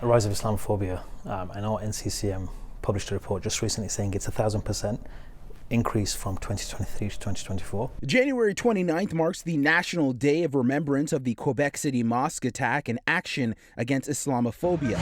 A rise of Islamophobia. I know NCCM published a report just recently saying it's 1,000% increase from 2023 to 2024. January 29th marks the National Day of Remembrance of the Quebec City Mosque attack and action against Islamophobia.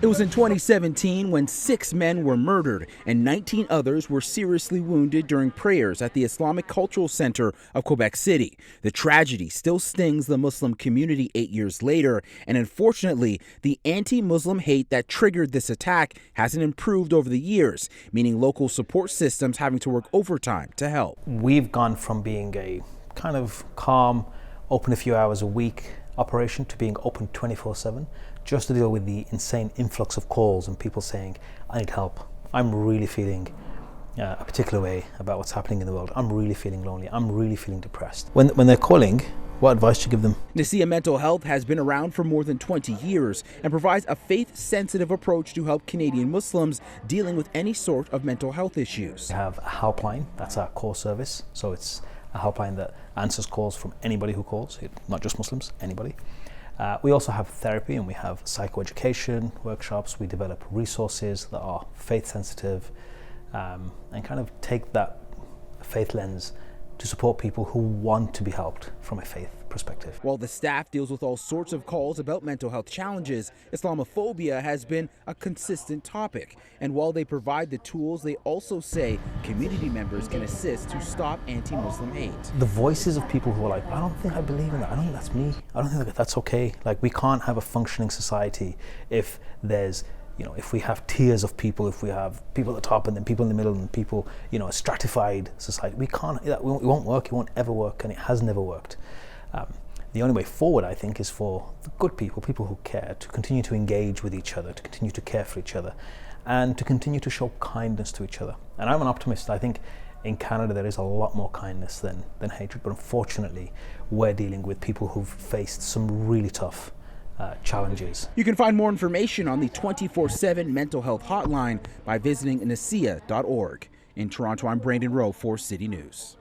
It was in 2017 when 6 men were murdered and 19 others were seriously wounded during prayers at the Islamic Cultural Center of Quebec City. The tragedy still stings the Muslim community 8 years later, and unfortunately, the anti-Muslim hate that triggered this attack hasn't improved over the years, meaning local support systems having to work overtime to help. We've gone from being a kind of calm, open a few hours a week operation to being open 24/7, just to deal with the insane influx of calls and people saying, I need help. I'm really feeling a particular way about what's happening in the world. I'm really feeling lonely. I'm really feeling depressed. When they're calling, what advice do you give them? Nasia Mental Health has been around for more than 20 years and provides a faith-sensitive approach to help Canadian Muslims dealing with any sort of mental health issues. We have a helpline, that's our core service. So it's a helpline that answers calls from anybody who calls, not just Muslims, anybody. We also have therapy and we have psychoeducation workshops. We develop resources that are faith-sensitive and kind of take that faith lens to support people who want to be helped from a faith perspective. While the staff deals with all sorts of calls about mental health challenges, Islamophobia has been a consistent topic. And while they provide the tools, they also say community members can assist to stop anti-Muslim hate. The voices of people who are like, I don't think I believe in that. I don't think that's me. I don't think that's okay. Like, we can't have a functioning society if there's, if we have tiers of people, if we have people at the top and then people in the middle and people, a stratified society. We can't, it won't work, it won't ever work, and it has never worked. The only way forward, I think, is for the good people who care, to continue to engage with each other, to continue to care for each other, and to continue to show kindness to each other. And I'm an optimist. I think in Canada there is a lot more kindness than hatred, but unfortunately we're dealing with people who've faced some really tough challenges. You can find more information on the 24/7 mental health hotline by visiting nasia.org. In Toronto, I'm Brandon Rowe for City News.